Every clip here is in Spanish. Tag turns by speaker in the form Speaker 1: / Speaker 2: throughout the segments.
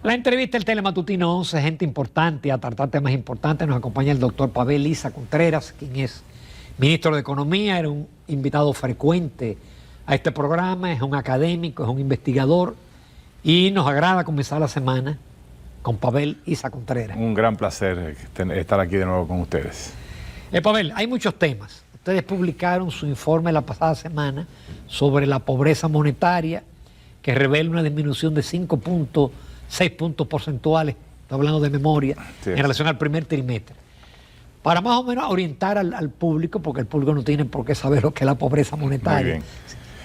Speaker 1: La entrevista del Telematutino 11, gente importante, a tratar temas importantes. Nos acompaña el doctor Pavel Isa Contreras, quien es ministro de Economía, era un invitado frecuente a este programa, es un académico, es un investigador y nos agrada comenzar la semana con Pavel Isa Contreras.
Speaker 2: Un gran placer estar aquí de nuevo con ustedes.
Speaker 1: Pavel, hay muchos temas. Ustedes publicaron su informe la pasada semana sobre la pobreza monetaria, que revela una disminución de 5.6 puntos porcentuales, estoy hablando de memoria, sí, en relación al primer trimestre. Para más o menos orientar al público, porque el público no tiene por qué saber lo que es la pobreza monetaria.
Speaker 2: Muy bien.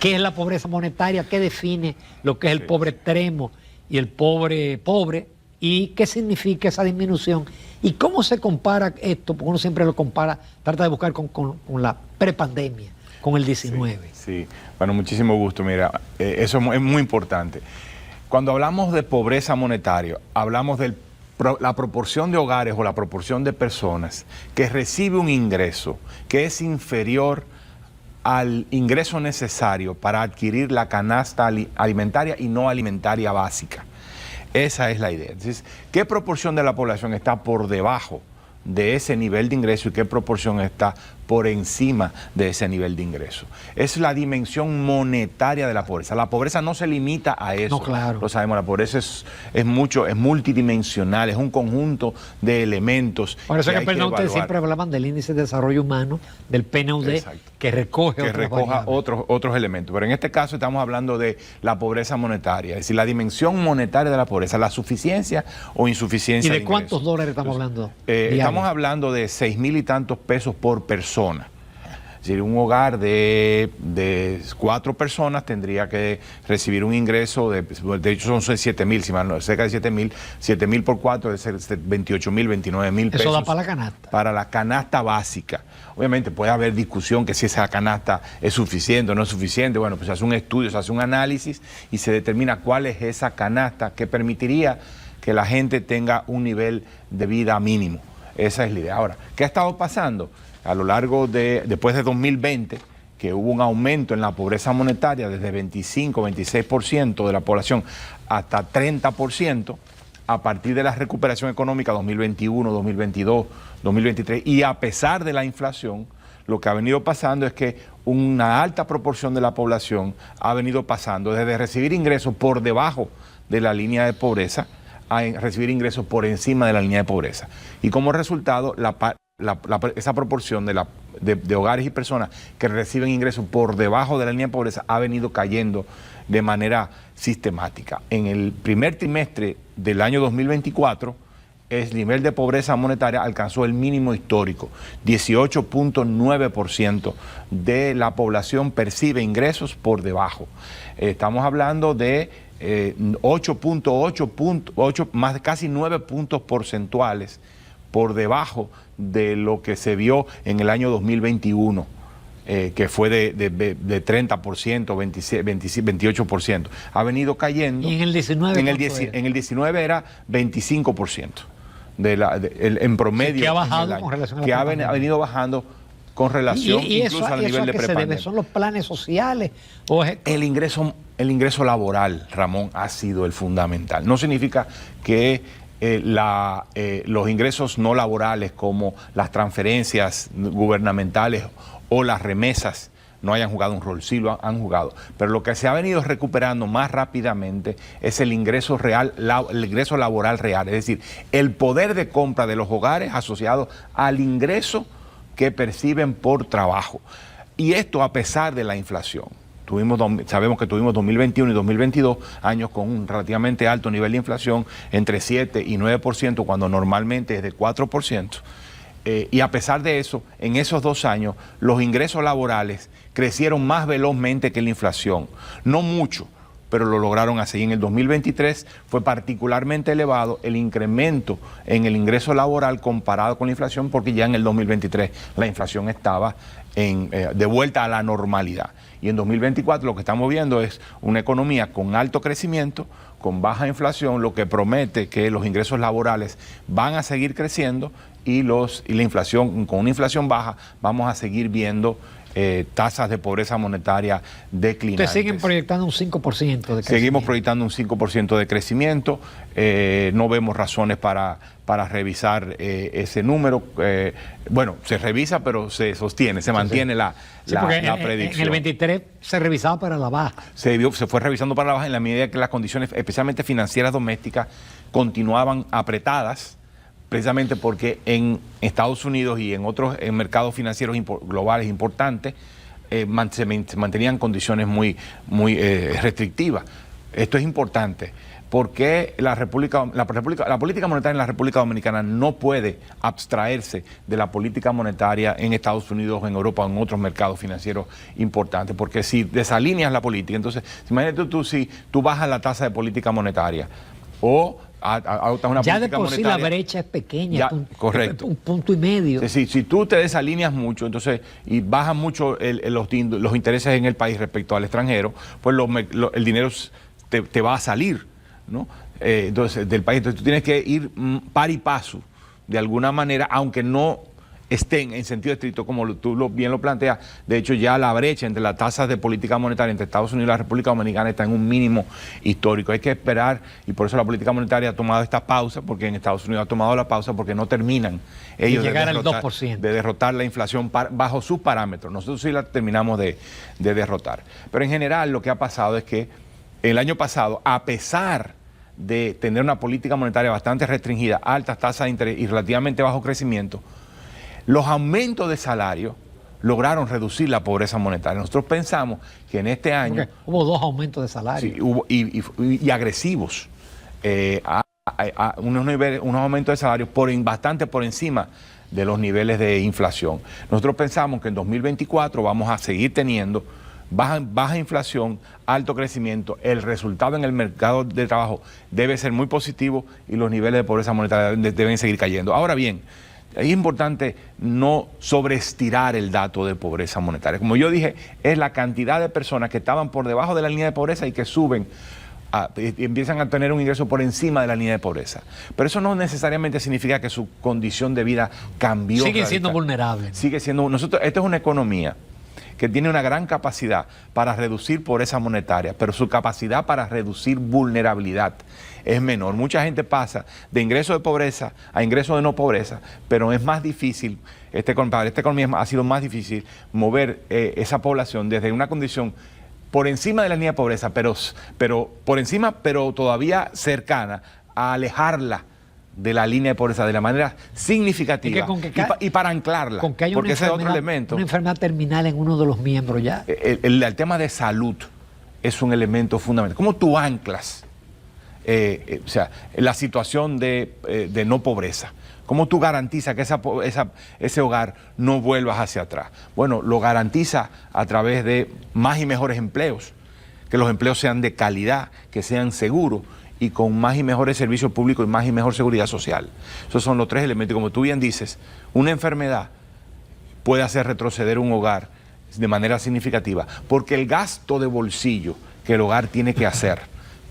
Speaker 1: ¿Qué es la pobreza monetaria? ¿Qué define lo que es el pobre extremo y el pobre pobre? ¿Y qué significa esa disminución? ¿Y cómo se compara esto? Porque uno siempre lo compara, trata de buscar con la prepandemia, con el 19.
Speaker 2: Sí, bueno, muchísimo gusto. Mira, eso es muy importante. Cuando hablamos de pobreza monetaria, hablamos de la proporción de hogares o la proporción de personas que recibe un ingreso que es inferior al ingreso necesario para adquirir la canasta alimentaria y no alimentaria básica. Esa es la idea. Entonces, ¿qué proporción de la población está por debajo de ese nivel de ingreso y qué proporción está por encima de ese nivel de ingreso? Es la dimensión monetaria de la pobreza. La pobreza no se limita a eso.
Speaker 1: No, claro.
Speaker 2: Lo sabemos, la pobreza es multidimensional, es un conjunto de elementos.
Speaker 1: Por eso que ustedes siempre hablaban del índice de desarrollo humano, del PNUD, exacto, que recoja
Speaker 2: otros elementos. Pero en este caso estamos hablando de la pobreza monetaria, es decir, la dimensión monetaria de la pobreza, la suficiencia o insuficiencia.
Speaker 1: ¿Y de cuántos dólares estamos hablando?
Speaker 2: Estamos hablando de 6,000 y tantos pesos por persona. Es decir, un hogar de 4 personas tendría que recibir un ingreso de hecho son 7,000, si mal no, cerca de 7,000 por 4 es 28,000, 29,000 pesos.
Speaker 1: Eso da para la canasta.
Speaker 2: Para la canasta básica. Obviamente puede haber discusión que si esa canasta es suficiente o no es suficiente. Bueno, pues se hace un estudio, se hace un análisis y se determina cuál es esa canasta que permitiría que la gente tenga un nivel de vida mínimo. Esa es la idea. Ahora, ¿qué ha estado pasando? A lo largo después de 2020, que hubo un aumento en la pobreza monetaria desde 25-26% de la población hasta 30%, a partir de la recuperación económica 2021, 2022, 2023, y a pesar de la inflación, lo que ha venido pasando es que una alta proporción de la población ha venido pasando desde recibir ingresos por debajo de la línea de pobreza a recibir ingresos por encima de la línea de pobreza. Y como resultado, esa proporción de hogares y personas que reciben ingresos por debajo de la línea de pobreza ha venido cayendo de manera sistemática. En el primer trimestre del año 2024, el nivel de pobreza monetaria alcanzó el mínimo histórico. 18.9% de la población percibe ingresos por debajo. Estamos hablando de 8.8, más de casi 9 puntos porcentuales por debajo de lo que se vio en el año 2021, que fue de 30%, 28%. Ha venido cayendo.
Speaker 1: ¿Y en el 19?
Speaker 2: En el 19 era 25%. En promedio.
Speaker 1: Sí, que ha bajado con relación a la
Speaker 2: pandemia. Ha venido bajando con relación incluso al nivel de prepandemia.
Speaker 1: ¿Son los planes sociales? ¿O es...
Speaker 2: El ingreso laboral, Ramón, ha sido el fundamental. No significa que los ingresos no laborales como las transferencias gubernamentales o las remesas no hayan jugado un rol, sí lo han jugado, pero lo que se ha venido recuperando más rápidamente es el ingreso real, el ingreso laboral real, es decir, el poder de compra de los hogares asociado al ingreso que perciben por trabajo. Y esto a pesar de la inflación. Sabemos que tuvimos 2021 y 2022 años con un relativamente alto nivel de inflación, entre 7 y 9%, cuando normalmente es de 4%. Y a pesar de eso, en esos 2 años, los ingresos laborales crecieron más velozmente que la inflación. No mucho, pero lo lograron así. En el 2023 fue particularmente elevado el incremento en el ingreso laboral comparado con la inflación, porque ya en el 2023 la inflación estaba de vuelta a la normalidad. Y en 2024 lo que estamos viendo es una economía con alto crecimiento, con baja inflación, lo que promete que los ingresos laborales van a seguir creciendo y la inflación, con una inflación baja, vamos a seguir viendo tasas de pobreza monetaria declinantes.
Speaker 1: Ustedes siguen proyectando un 5% de crecimiento.
Speaker 2: Seguimos proyectando un 5% de crecimiento. No vemos razones para revisar ese número. Bueno, se revisa, pero se sostiene, se mantiene la predicción.
Speaker 1: En el 23 se revisaba para la baja.
Speaker 2: Se fue revisando para la baja en la medida que las condiciones, especialmente financieras domésticas, continuaban apretadas, precisamente porque en Estados Unidos y en otros mercados financieros globales importantes se mantenían condiciones muy restrictivas. Esto es importante porque la política monetaria en la República Dominicana no puede abstraerse de la política monetaria en Estados Unidos, en Europa o en otros mercados financieros importantes, porque si desalineas la política, entonces imagínate tú si tú bajas la tasa de política monetaria o adoptas una
Speaker 1: ya
Speaker 2: política
Speaker 1: de por sí
Speaker 2: monetaria,
Speaker 1: la brecha es pequeña,
Speaker 2: correcto.
Speaker 1: Un punto y medio.
Speaker 2: Si tú te desalineas mucho, entonces, y bajas mucho los intereses en el país respecto al extranjero, pues el dinero te va a salir, ¿no? Entonces, del país. Entonces tú tienes que ir par y paso, de alguna manera, aunque no estén en sentido estricto, como tú bien lo planteas. De hecho, ya la brecha entre las tasas de política monetaria entre Estados Unidos y la República Dominicana está en un mínimo histórico. Hay que esperar, y por eso la política monetaria ha tomado esta pausa, porque en Estados Unidos ha tomado la pausa porque no terminan ellos
Speaker 1: de llegar al 2%.
Speaker 2: De derrotar la inflación bajo sus parámetros. Nosotros sí la terminamos de derrotar. Pero en general lo que ha pasado es que el año pasado, a pesar de tener una política monetaria bastante restringida, altas tasas de interés y relativamente bajo crecimiento, los aumentos de salario lograron reducir la pobreza monetaria. Nosotros pensamos que en este año...
Speaker 1: Hubo 2 aumentos de salario.
Speaker 2: Sí, hubo, y agresivos. Unos aumentos de salario bastante por encima de los niveles de inflación. Nosotros pensamos que en 2024 vamos a seguir teniendo baja inflación, alto crecimiento. El resultado en el mercado de trabajo debe ser muy positivo y los niveles de pobreza monetaria deben seguir cayendo. Ahora bien, es importante no sobreestirar el dato de pobreza monetaria. Como yo dije, es la cantidad de personas que estaban por debajo de la línea de pobreza y que suben y empiezan a tener un ingreso por encima de la línea de pobreza. Pero eso no necesariamente significa que su condición de vida cambió.
Speaker 1: Sigue siendo vulnerable.
Speaker 2: Sigue siendo. Esto es una economía que tiene una gran capacidad para reducir pobreza monetaria, pero su capacidad para reducir vulnerabilidad es menor. Mucha gente pasa de ingreso de pobreza a ingreso de no pobreza, pero es más difícil, para esta economía ha sido más difícil mover esa población desde una condición por encima de la línea de pobreza, pero por encima, pero todavía cercana, a alejarla de la línea de pobreza de la manera significativa y para anclarla,
Speaker 1: con que haya
Speaker 2: porque ese es otro elemento.
Speaker 1: Una enfermedad terminal en uno de los miembros ya.
Speaker 2: El tema de salud es un elemento fundamental. ¿Cómo tú anclas la situación de no pobreza? ¿Cómo tú garantizas que ese hogar no vuelva hacia atrás? Bueno, lo garantiza a través de más y mejores empleos, que los empleos sean de calidad, que sean seguros y con más y mejores servicios públicos y más y mejor seguridad social. Esos son los 3 elementos. Como tú bien dices, una enfermedad puede hacer retroceder un hogar de manera significativa, porque el gasto de bolsillo que el hogar tiene que hacer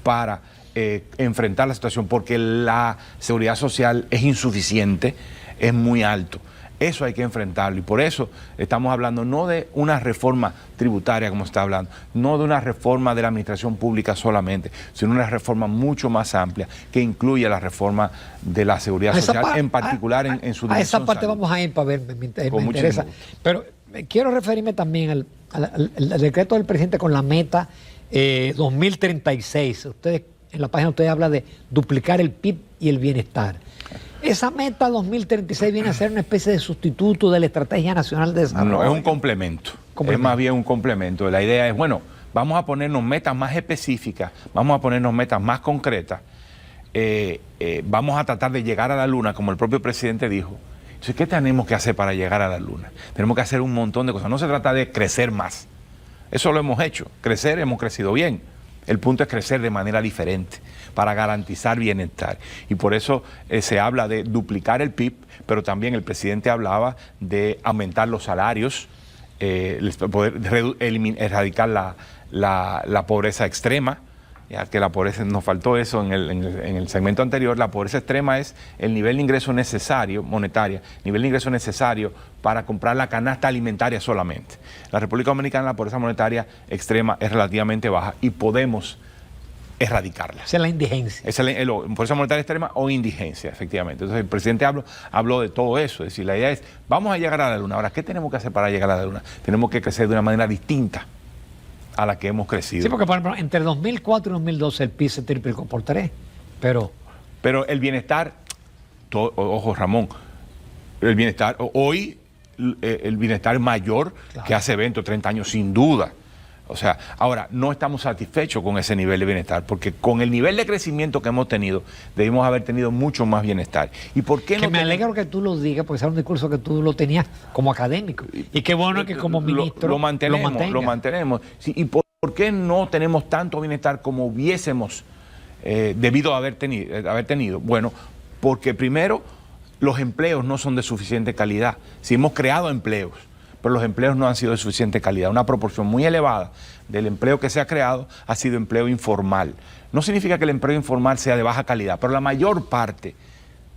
Speaker 2: para enfrentar la situación, porque la seguridad social es insuficiente, es muy alto. Eso hay que enfrentarlo y por eso estamos hablando no de una reforma tributaria como se está hablando, no de una reforma de la administración pública solamente, sino una reforma mucho más amplia que incluya la reforma de la seguridad social, en particular en su dimensión.
Speaker 1: A esa parte
Speaker 2: salud.
Speaker 1: Vamos a ir para ver, me interesa. Pero quiero referirme también al decreto del presidente con la meta 2036. Ustedes en la página usted habla de duplicar el PIB y el bienestar. Esa meta 2036 viene a ser una especie de sustituto de la Estrategia Nacional de Desarrollo.
Speaker 2: No, es un complemento. Es más bien un complemento. La idea es, bueno, vamos a ponernos metas más específicas, vamos a ponernos metas más concretas, vamos a tratar de llegar a la luna, como el propio presidente dijo. Entonces, ¿qué tenemos que hacer para llegar a la luna? Tenemos que hacer un montón de cosas. No se trata de crecer más. Eso lo hemos hecho. Crecer, hemos crecido bien. El punto es crecer de manera diferente para garantizar bienestar. Y por eso se habla de duplicar el PIB, pero también el presidente hablaba de aumentar los salarios, poder erradicar la pobreza extrema ya que la pobreza, nos faltó eso en el segmento anterior, la pobreza extrema es el nivel de ingreso necesario, monetaria, nivel de ingreso necesario para comprar la canasta alimentaria solamente. La República Dominicana, la pobreza monetaria extrema es relativamente baja y podemos erradicarla.
Speaker 1: Esa es la indigencia.
Speaker 2: Esa es la pobreza monetaria extrema o indigencia, efectivamente. Entonces el presidente habló de todo eso, es decir, la idea es, vamos a llegar a la luna. Ahora, ¿qué tenemos que hacer para llegar a la luna? Tenemos que crecer de una manera distinta a la que hemos crecido.
Speaker 1: Sí, porque por ejemplo, entre 2004 y 2012 el PIB se triplicó por 3, pero
Speaker 2: el bienestar, ojo Ramón, el bienestar, hoy el bienestar es mayor que hace 20 o 30 años, sin duda. O sea, ahora, no estamos satisfechos con ese nivel de bienestar, porque con el nivel de crecimiento que hemos tenido, debimos haber tenido mucho más bienestar. ¿Y por qué
Speaker 1: que me alegro que tú lo digas, porque es un discurso que tú lo tenías como académico. Y qué bueno que como ministro
Speaker 2: lo mantenemos. Sí, ¿y por qué no tenemos tanto bienestar como hubiésemos debido a haber tenido? Bueno, porque primero, los empleos no son de suficiente calidad. Si hemos creado empleos, pero los empleos no han sido de suficiente calidad. Una proporción muy elevada del empleo que se ha creado ha sido empleo informal. No significa que el empleo informal sea de baja calidad, pero la mayor parte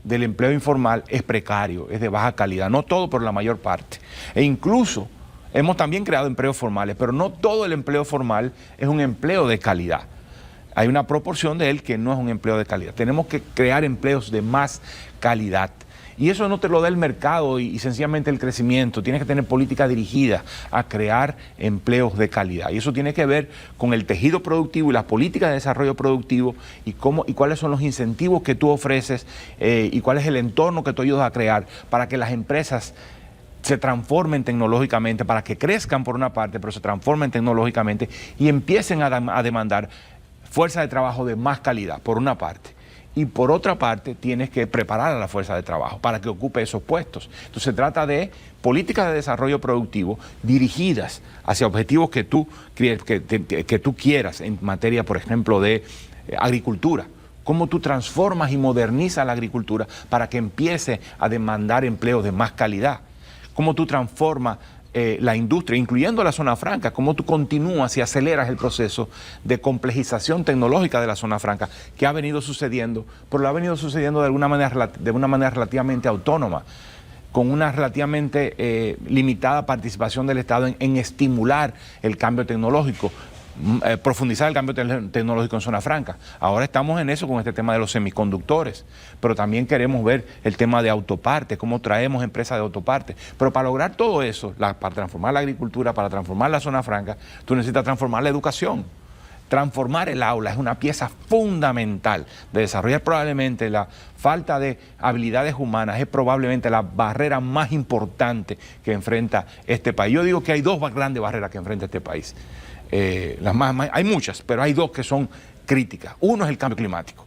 Speaker 2: del empleo informal es precario, es de baja calidad. No todo, pero la mayor parte. E incluso hemos también creado empleos formales, pero no todo el empleo formal es un empleo de calidad. Hay una proporción de él que no es un empleo de calidad. Tenemos que crear empleos de más calidad. Y eso no te lo da el mercado y sencillamente el crecimiento. Tienes que tener política dirigida a crear empleos de calidad. Y eso tiene que ver con el tejido productivo y las políticas de desarrollo productivo y cuáles son los incentivos que tú ofreces y cuál es el entorno que tú ayudas a crear para que las empresas se transformen tecnológicamente, para que crezcan por una parte, pero se transformen tecnológicamente y empiecen a demandar fuerza de trabajo de más calidad, por una parte. Y por otra parte, tienes que preparar a la fuerza de trabajo para que ocupe esos puestos. Entonces se trata de políticas de desarrollo productivo dirigidas hacia objetivos que tú quieras en materia, por ejemplo, de agricultura. Cómo tú transformas y modernizas la agricultura para que empiece a demandar empleos de más calidad. Cómo tú transformas la industria, incluyendo la zona franca, cómo tú continúas y aceleras el proceso de complejización tecnológica de la zona franca que ha venido sucediendo, pero lo ha venido sucediendo de una manera relativamente autónoma, con una relativamente limitada participación del Estado en estimular el cambio tecnológico, profundizar el cambio tecnológico en zona franca. Ahora estamos en eso con este tema de los semiconductores, pero también queremos ver el tema de autopartes, cómo traemos empresas de autopartes. Pero para lograr todo eso, para transformar la agricultura, para transformar la zona franca, tú necesitas transformar la educación. Transformar el aula es una pieza fundamental de desarrollar. Probablemente la falta de habilidades humanas es probablemente la barrera más importante que enfrenta este país. Yo digo que hay dos grandes barreras que enfrenta este país. Hay muchas, pero hay dos que son críticas. Uno es el cambio climático,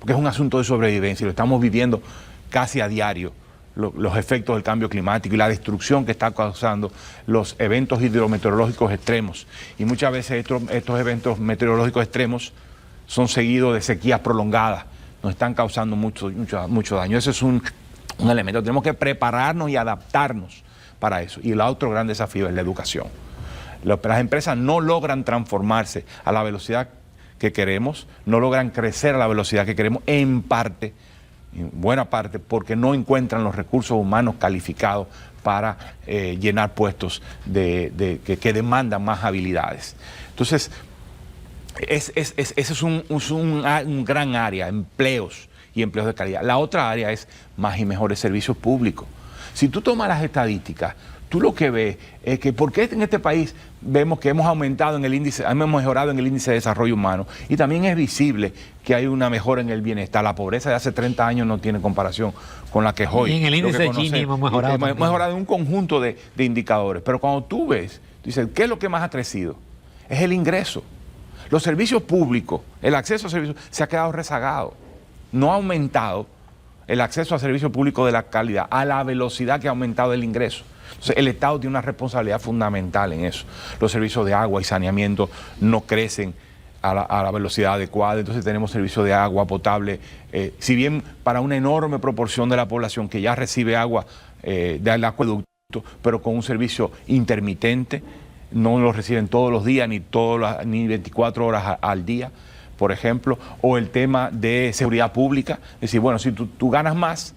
Speaker 2: porque es un asunto de sobrevivencia y lo estamos viviendo casi a diario, los efectos del cambio climático y la destrucción que está causando los eventos hidrometeorológicos extremos. Y muchas veces estos eventos meteorológicos extremos son seguidos de sequías prolongadas, nos están causando mucho daño. Ese es un elemento. Tenemos que prepararnos y adaptarnos para eso. Y el otro gran desafío es la educación. Las empresas no logran transformarse a la velocidad que queremos, no logran crecer a la velocidad que queremos, en buena parte, porque no encuentran los recursos humanos calificados para llenar puestos que demandan más habilidades. Entonces, ese es un gran área, empleos y empleos de calidad. La otra área es más y mejores servicios públicos. Si tú tomas las estadísticas, tú lo que ves es que porque en este país vemos que hemos mejorado en el índice de desarrollo humano y también es visible que hay una mejora en el bienestar. La pobreza de hace 30 años no tiene comparación con la que es hoy.
Speaker 1: Y en el índice de Gini hemos mejorado.
Speaker 2: Hemos mejorado en un conjunto de indicadores, pero cuando tú ves, dices, ¿qué es lo que más ha crecido? Es el ingreso. Los servicios públicos, el acceso a servicios se ha quedado rezagado. No ha aumentado el acceso a servicios públicos de la calidad a la velocidad que ha aumentado el ingreso. Entonces, el Estado tiene una responsabilidad fundamental en eso. Los servicios de agua y saneamiento no crecen a la velocidad adecuada, entonces tenemos servicios de agua potable, si bien para una enorme proporción de la población que ya recibe agua del acueducto, pero con un servicio intermitente, no lo reciben todos los días ni 24 horas al día. por ejemplo, o el tema de seguridad pública. Es decir, bueno, si tú ganas más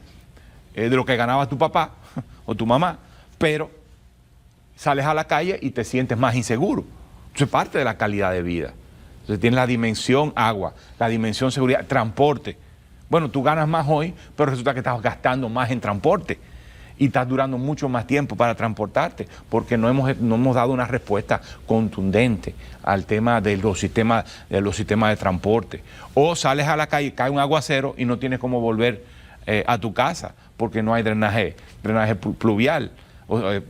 Speaker 2: de lo que ganaba tu papá o tu mamá, pero sales a la calle y te sientes más inseguro. Eso es parte de la calidad de vida. Entonces tienes la dimensión agua, la dimensión seguridad, transporte. Bueno, tú ganas más hoy, pero resulta que estás gastando más en transporte y estás durando mucho más tiempo para transportarte porque no hemos dado una respuesta contundente al tema de los sistemas de transporte. O sales a la calle, cae un aguacero y no tienes cómo volver a tu casa porque no hay drenaje pluvial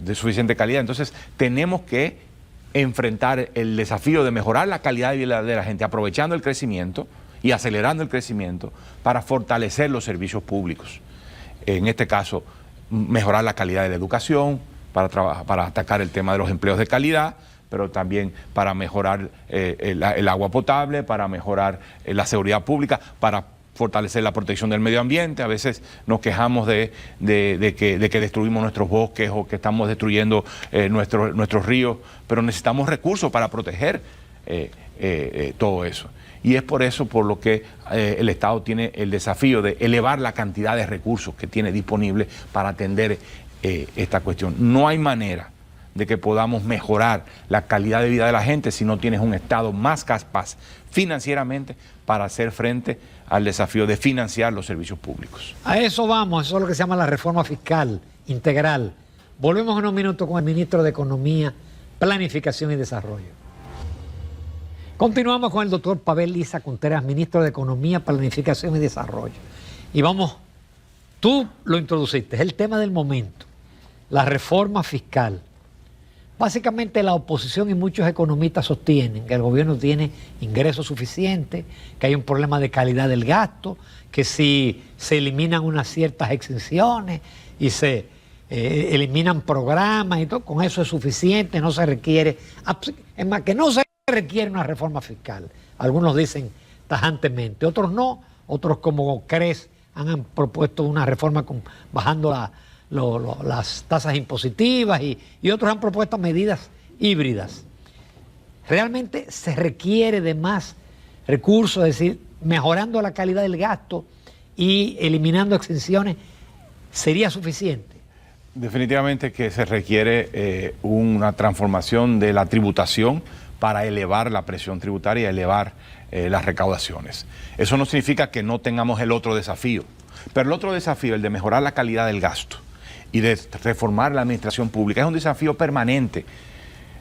Speaker 2: de suficiente calidad. Entonces tenemos que enfrentar el desafío de mejorar la calidad de vida de la gente, aprovechando el crecimiento y acelerando el crecimiento para fortalecer los servicios públicos. En este caso, mejorar la calidad de la educación, para atacar el tema de los empleos de calidad, pero también para mejorar el agua potable, para mejorar la seguridad pública, para fortalecer la protección del medio ambiente. A veces nos quejamos de que destruimos nuestros bosques o que estamos destruyendo nuestros ríos, pero necesitamos recursos para proteger todo eso. Y es por eso por lo que el Estado tiene el desafío de elevar la cantidad de recursos que tiene disponible para atender esta cuestión. No hay manera de que podamos mejorar la calidad de vida de la gente si no tienes un Estado más capaz financieramente para hacer frente al desafío de financiar los servicios públicos.
Speaker 1: A eso vamos, eso es lo que se llama la reforma fiscal integral. Volvemos en un minuto con el ministro de Economía, Planificación y Desarrollo. Continuamos con el doctor Pavel Liza Contreras, ministro de Economía, Planificación y Desarrollo. Y vamos, tú lo introduciste, es el tema del momento, la reforma fiscal. Básicamente la oposición y muchos economistas sostienen que el gobierno tiene ingresos suficientes, que hay un problema de calidad del gasto, que si se eliminan unas ciertas exenciones y se eliminan programas y todo, con eso es suficiente, no se requiere, es más, que no se requiere una reforma fiscal. Algunos dicen tajantemente, otros no, otros como CRES han propuesto una reforma bajando las tasas impositivas y otros han propuesto medidas híbridas. Realmente se requiere de más recursos, es decir, mejorando la calidad del gasto y eliminando exenciones, ¿sería suficiente?
Speaker 2: Definitivamente que se requiere una transformación de la tributación para elevar la presión tributaria y elevar las recaudaciones. Eso no significa que no tengamos el otro desafío, pero el otro desafío, el de mejorar la calidad del gasto y de reformar la administración pública, es un desafío permanente.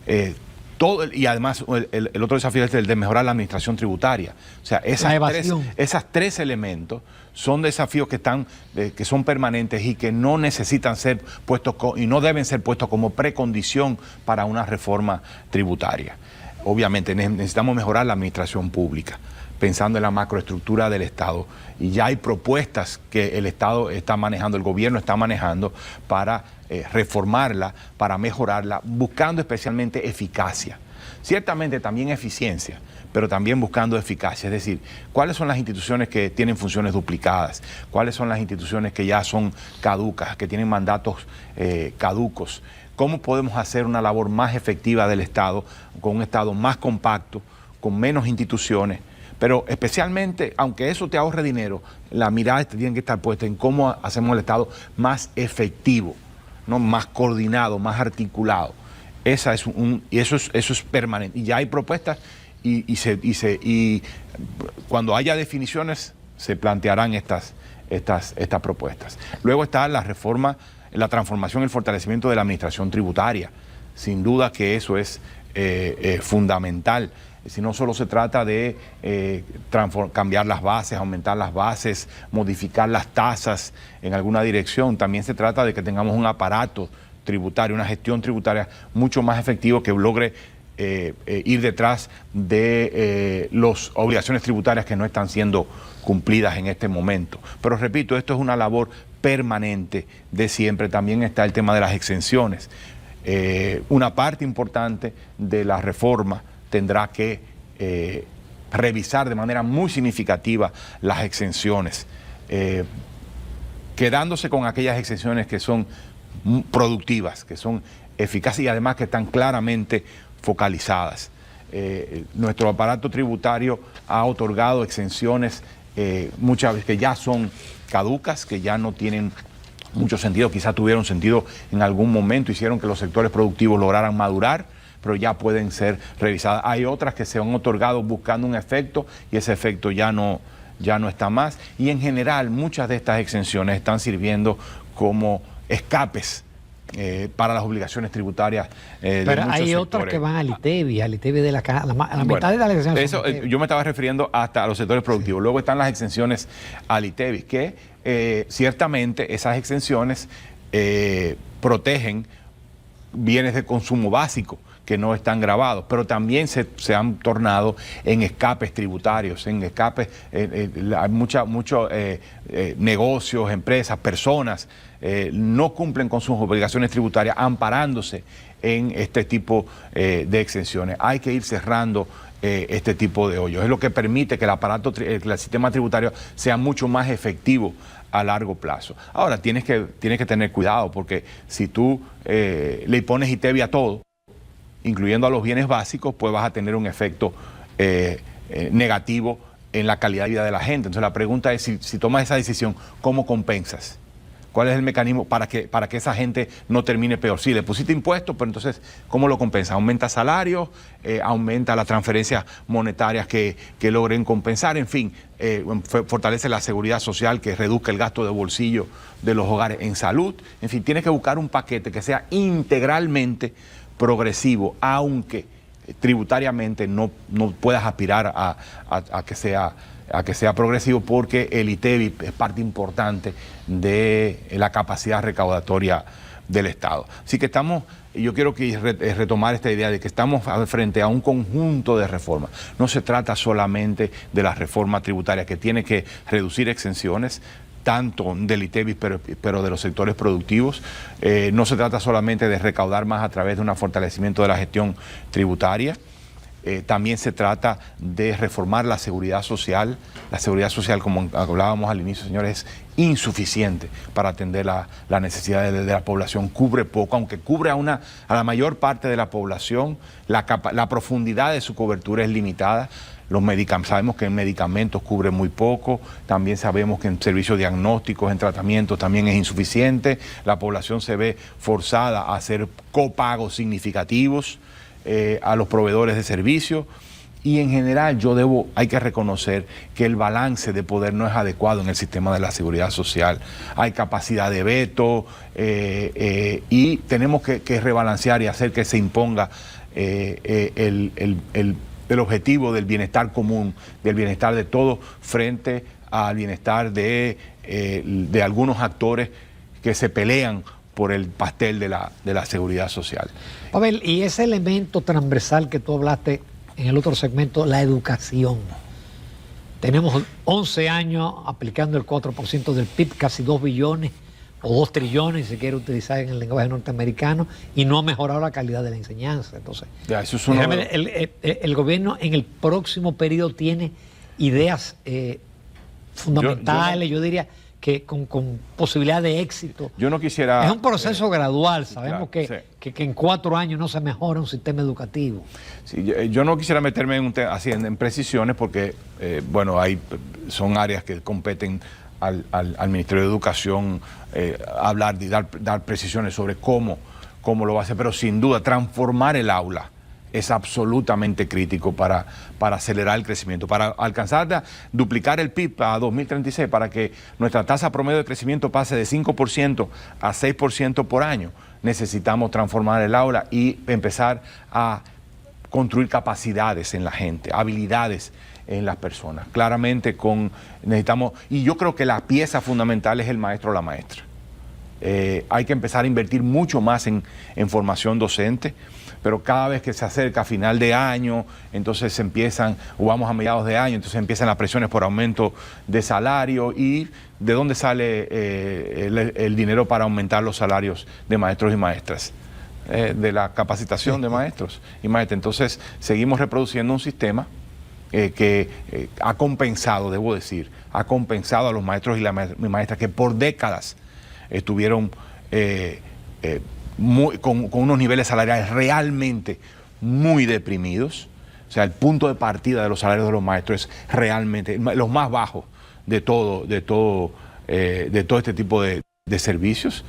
Speaker 2: Y además el otro desafío es el de mejorar la administración tributaria. O sea, esas tres elementos son desafíos que son permanentes y que no necesitan ser puestos y no deben ser puestos como precondición para una reforma tributaria. Obviamente necesitamos mejorar la administración pública, pensando en la macroestructura del Estado. Y ya hay propuestas que el Estado está manejando, el gobierno está manejando para reformarla, para mejorarla, buscando especialmente eficacia. Ciertamente también eficiencia, pero también buscando eficacia. Es decir, ¿cuáles son las instituciones que tienen funciones duplicadas? ¿Cuáles son las instituciones que ya son caducas, que tienen mandatos caducos? ¿Cómo podemos hacer una labor más efectiva del Estado, con un Estado más compacto, con menos instituciones? Pero especialmente, aunque eso te ahorre dinero, la mirada tiene que estar puesta en cómo hacemos el Estado más efectivo, ¿no? Más coordinado, más articulado. Eso es permanente. Y ya hay propuestas y cuando haya definiciones se plantearán estas propuestas. Luego está la reforma, la transformación y el fortalecimiento de la administración tributaria. Sin duda que eso es fundamental. Si no solo se trata de cambiar las bases, aumentar las bases, modificar las tasas en alguna dirección, también se trata de que tengamos un aparato tributario, una gestión tributaria mucho más efectivo que logre ir detrás de las obligaciones tributarias que no están siendo cumplidas en este momento. Pero repito, esto es una labor permanente de siempre. También está el tema de las exenciones. Una parte importante de la reforma tendrá que revisar de manera muy significativa las exenciones, quedándose con aquellas exenciones que son productivas, que son eficaces y además que están claramente focalizadas. nuestro aparato tributario ha otorgado exenciones muchas veces que ya son caducas, que ya no tienen mucho sentido, quizás tuvieron sentido en algún momento, hicieron que los sectores productivos lograran madurar, pero ya pueden ser revisadas. Hay otras que se han otorgado buscando un efecto y ese efecto ya no está más. Y en general muchas de estas exenciones están sirviendo como escapes para las obligaciones tributarias de
Speaker 1: pero
Speaker 2: muchos
Speaker 1: hay
Speaker 2: sectores.
Speaker 1: otras que van al ITEVI de la mitad de las exenciones.
Speaker 2: Eso, yo me estaba refiriendo hasta a los sectores productivos. Sí. Luego están las exenciones al ITEVI, que ciertamente esas exenciones protegen bienes de consumo básico que no están grabados, pero también se han tornado en escapes tributarios, en escapes, hay muchos negocios, empresas, personas no cumplen con sus obligaciones tributarias amparándose en este tipo de exenciones. Hay que ir cerrando este tipo de hoyos. Es lo que permite que el sistema tributario sea mucho más efectivo a largo plazo. Ahora, tienes que tener cuidado, porque si tú le pones ITEVI a todo, incluyendo a los bienes básicos, pues vas a tener un efecto negativo en la calidad de vida de la gente. Entonces la pregunta es, si tomas esa decisión, ¿cómo compensas? ¿Cuál es el mecanismo para que esa gente no termine peor? Sí, le pusiste impuestos, pero entonces, ¿cómo lo compensas? ¿Aumenta salarios? ¿Aumenta las transferencias monetarias que logren compensar? En fin, fortalece la seguridad social, que reduzca el gasto de bolsillo de los hogares en salud. En fin, tienes que buscar un paquete que sea integralmente progresivo, aunque tributariamente no puedas aspirar a que sea progresivo, porque el ITEVI es parte importante de la capacidad recaudatoria del Estado. Así que yo quiero retomar esta idea de que estamos frente a un conjunto de reformas. No se trata solamente de la reforma tributaria, que tiene que reducir exenciones, tanto del ITEVI, pero de los sectores productivos. No se trata solamente de recaudar más a través de un fortalecimiento de la gestión tributaria. También se trata de reformar la seguridad social. La seguridad social, como hablábamos al inicio, señores, es insuficiente para atender las necesidades de la población. Cubre poco, aunque cubre a la mayor parte de la población, la profundidad de su cobertura es limitada. Sabemos que en medicamentos cubre muy poco, también sabemos que en servicios diagnósticos, en tratamientos también es insuficiente. La población se ve forzada a hacer copagos significativos a los proveedores de servicios, y en general hay que reconocer que el balance de poder no es adecuado en el sistema de la seguridad social. Hay capacidad de veto y tenemos que rebalancear y hacer que se imponga el objetivo del bienestar común, del bienestar de todos, frente al bienestar de algunos actores que se pelean por el pastel de la seguridad social.
Speaker 1: Pavel, y ese elemento transversal que tú hablaste en el otro segmento, la educación. Tenemos 11 años aplicando el 4% del PIB, casi 2 billones o 2 trillones, si se quiere utilizar en el lenguaje norteamericano, y no ha mejorado la calidad de la enseñanza. Entonces,
Speaker 2: eso es
Speaker 1: el gobierno en el próximo periodo tiene ideas fundamentales, yo diría, que con posibilidad de éxito.
Speaker 2: Yo no quisiera...
Speaker 1: Es un proceso gradual, sabemos
Speaker 2: claro,
Speaker 1: que en 4 años no se mejora un sistema educativo.
Speaker 2: Sí, yo no quisiera meterme en precisiones, porque son áreas que competen al Ministerio de Educación hablar y dar precisiones sobre cómo lo va a hacer, pero sin duda transformar el aula es absolutamente crítico para acelerar el crecimiento, para alcanzar, duplicar el PIB a 2036, para que nuestra tasa promedio de crecimiento pase de 5% a 6% por año. Necesitamos transformar el aula y empezar a construir capacidades en la gente, habilidades en las personas. Claramente necesitamos, y yo creo que la pieza fundamental es el maestro o la maestra. Hay que empezar a invertir mucho más en formación docente, pero cada vez que se acerca a final de año, entonces o vamos a mediados de año, entonces empiezan las presiones por aumento de salario. ¿Y de dónde sale el dinero para aumentar los salarios de maestros y maestras? De la capacitación de maestros y maestras. Entonces seguimos reproduciendo un sistema que ha compensado, debo decir, ha compensado a los maestros y las maestras que por décadas estuvieron con unos niveles salariales realmente muy deprimidos. O sea, el punto de partida de los salarios de los maestros es realmente los más bajos de todo este tipo de servicios.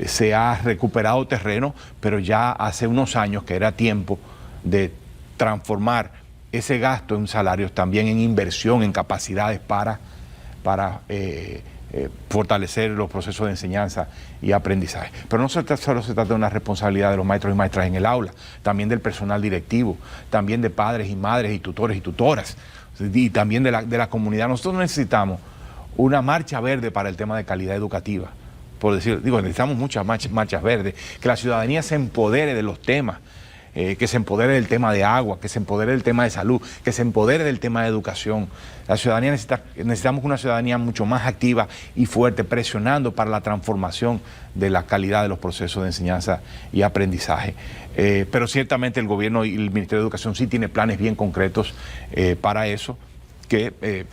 Speaker 2: Se ha recuperado terreno, pero ya hace unos años que era tiempo de transformar ese gasto en salarios también en inversión, en capacidades para fortalecer los procesos de enseñanza y aprendizaje. Pero no solo se trata de una responsabilidad de los maestros y maestras en el aula, también del personal directivo, también de padres y madres y tutores y tutoras, y también de la comunidad. Nosotros necesitamos una marcha verde para el tema de calidad educativa. Por decir, necesitamos muchas marchas verdes, que la ciudadanía se empodere de los temas, que se empodere del tema de agua, que se empodere del tema de salud, que se empodere del tema de educación. La ciudadanía necesitamos una ciudadanía mucho más activa y fuerte, presionando para la transformación de la calidad de los procesos de enseñanza y aprendizaje. Pero ciertamente el gobierno y el Ministerio de Educación sí tiene planes bien concretos para eso, que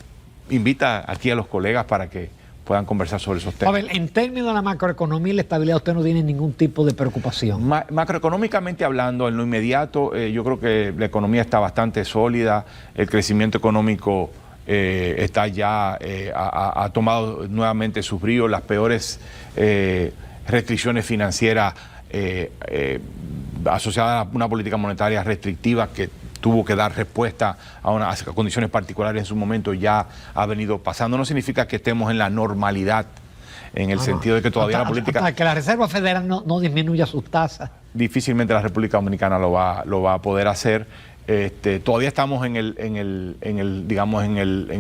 Speaker 2: invita aquí a los colegas para que puedan conversar sobre esos temas.
Speaker 1: A ver, en términos de la macroeconomía y la estabilidad, usted no tiene ningún tipo de preocupación.
Speaker 2: Macroeconómicamente hablando, en lo inmediato, yo creo que la economía está bastante sólida, el crecimiento económico está ya, ha tomado nuevamente sus bríos, las peores restricciones financieras asociadas a una política monetaria restrictiva que tuvo que dar respuesta a condiciones particulares en su momento, ya ha venido pasando. No significa que estemos en la normalidad, en el sentido de que todavía la política...
Speaker 1: Hasta que la Reserva Federal no disminuya sus tasas.
Speaker 2: Difícilmente la República Dominicana lo va a poder hacer. Todavía estamos en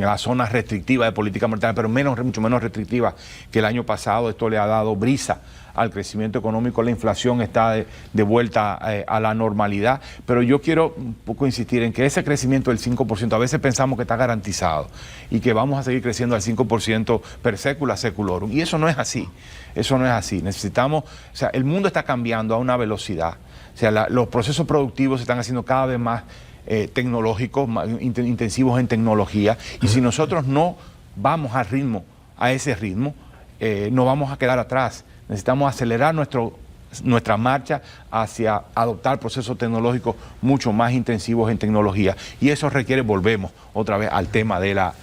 Speaker 2: la zona restrictiva de política monetaria, pero mucho menos restrictiva que el año pasado. Esto le ha dado brisa al crecimiento económico, la inflación está de vuelta a la normalidad, pero yo quiero un poco insistir en que ese crecimiento del 5%, a veces pensamos que está garantizado y que vamos a seguir creciendo al 5% per secula seculorum, y eso no es así, necesitamos, o sea, el mundo está cambiando a una velocidad, o sea, los procesos productivos se están haciendo cada vez más tecnológicos, más intensivos en tecnología, y si nosotros no vamos a ese ritmo, no vamos a quedar atrás. Necesitamos acelerar nuestra marcha hacia adoptar procesos tecnológicos mucho más intensivos en tecnología, y eso requiere, volvemos otra vez al tema de la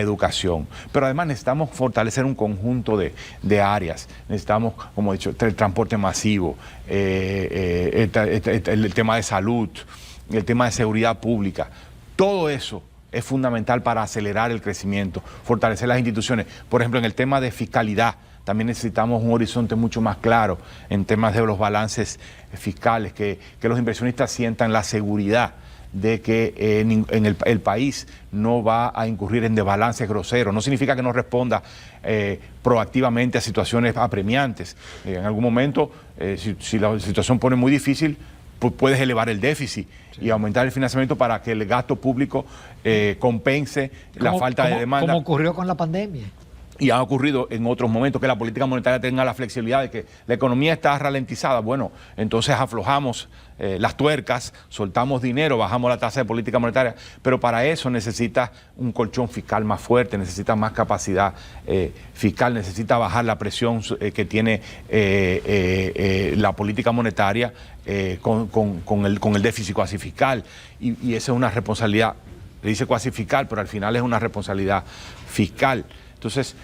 Speaker 2: educación. Pero además necesitamos fortalecer un conjunto de áreas. Necesitamos, como he dicho, el transporte masivo, el tema de salud, el tema de seguridad pública. Todo eso es fundamental para acelerar el crecimiento, fortalecer las instituciones. Por ejemplo, en el tema de fiscalidad, también necesitamos un horizonte mucho más claro en temas de los balances fiscales, que los inversionistas sientan la seguridad de que el país no va a incurrir en desbalances groseros. No significa que no responda proactivamente a situaciones apremiantes. En algún momento, si la situación pone muy difícil, pues puedes elevar el déficit y aumentar el financiamiento para que el gasto público compense la falta de demanda.
Speaker 1: Como ocurrió con la pandemia.
Speaker 2: Y ha ocurrido en otros momentos, que la política monetaria tenga la flexibilidad de que la economía está ralentizada. Bueno, entonces aflojamos las tuercas, soltamos dinero, bajamos la tasa de política monetaria, pero para eso necesita un colchón fiscal más fuerte, necesita más capacidad fiscal, necesita bajar la presión que tiene la política monetaria con el déficit cuasi fiscal, y esa es una responsabilidad, le dice cuasi fiscal, pero al final es una responsabilidad fiscal. Entonces,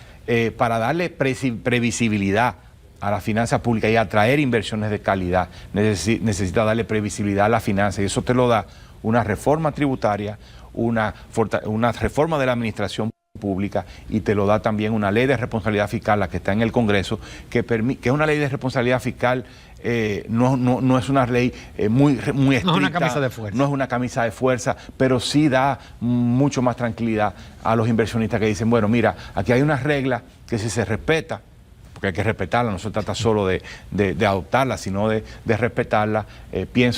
Speaker 2: para darle previsibilidad a las finanzas públicas y atraer inversiones de calidad, necesita darle previsibilidad a las finanzas, y eso te lo da una reforma tributaria, una reforma de la administración pública, y te lo da también una ley de responsabilidad fiscal, la que está en el Congreso, que es una ley de responsabilidad fiscal. No es una ley muy estricta,
Speaker 1: no es una camisa de fuerza.
Speaker 2: No es una camisa de fuerza, pero sí da mucho más tranquilidad a los inversionistas, que dicen, bueno, mira, aquí hay unas reglas que si se respeta, porque hay que respetarla, no se trata solo de adoptarla, sino de respetarla,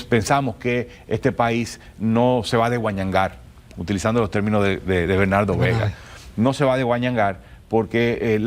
Speaker 2: pensamos que este país no se va a desguañangar, utilizando los términos de Bernardo Vega, no se va a desguañangar, porque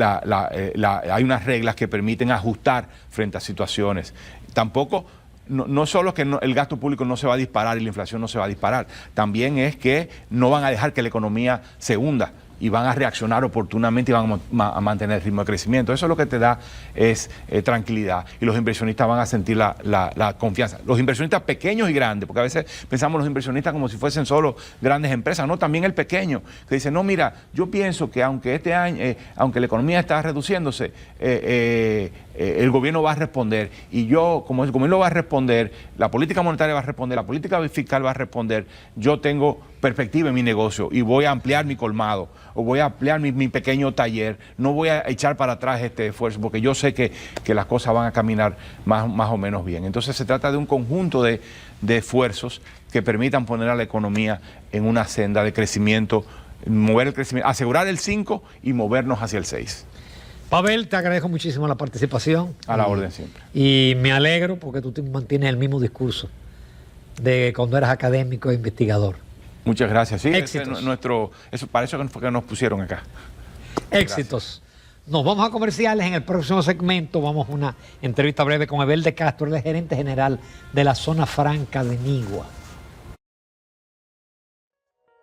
Speaker 2: hay unas reglas que permiten ajustar frente a situaciones. Tampoco, no solo que el gasto público no se va a disparar y la inflación no se va a disparar, también es que no van a dejar que la economía se hunda. y van a reaccionar oportunamente y van a mantener el ritmo de crecimiento. Eso es lo que te da es tranquilidad, y los inversionistas van a sentir la confianza. Los inversionistas pequeños y grandes, porque a veces pensamos los inversionistas como si fuesen solo grandes empresas, no, también el pequeño, que dice, no, mira, yo pienso que aunque este año, aunque la economía está reduciéndose, el gobierno va a responder, y yo, como el gobierno va a responder, la política monetaria va a responder, la política fiscal va a responder, yo tengo perspectiva en mi negocio y voy a ampliar mi colmado o voy a ampliar mi pequeño taller, no voy a echar para atrás este esfuerzo porque yo sé que las cosas van a caminar más o menos bien. Entonces se trata de un conjunto de esfuerzos que permitan poner a la economía en una senda de crecimiento, mover el crecimiento, asegurar el 5 y movernos hacia el 6.
Speaker 1: Pavel, te agradezco muchísimo la participación.
Speaker 2: A la orden siempre.
Speaker 1: Y me alegro porque tú mantienes el mismo discurso de cuando eras académico e investigador.
Speaker 2: Muchas gracias. Sí,
Speaker 1: éxitos.
Speaker 2: Para eso fue que nos pusieron acá.
Speaker 1: Éxitos. Gracias. Nos vamos a comerciales. En el próximo segmento vamos a una entrevista breve con Abel de Castro, el gerente general de la Zona Franca de Nigua.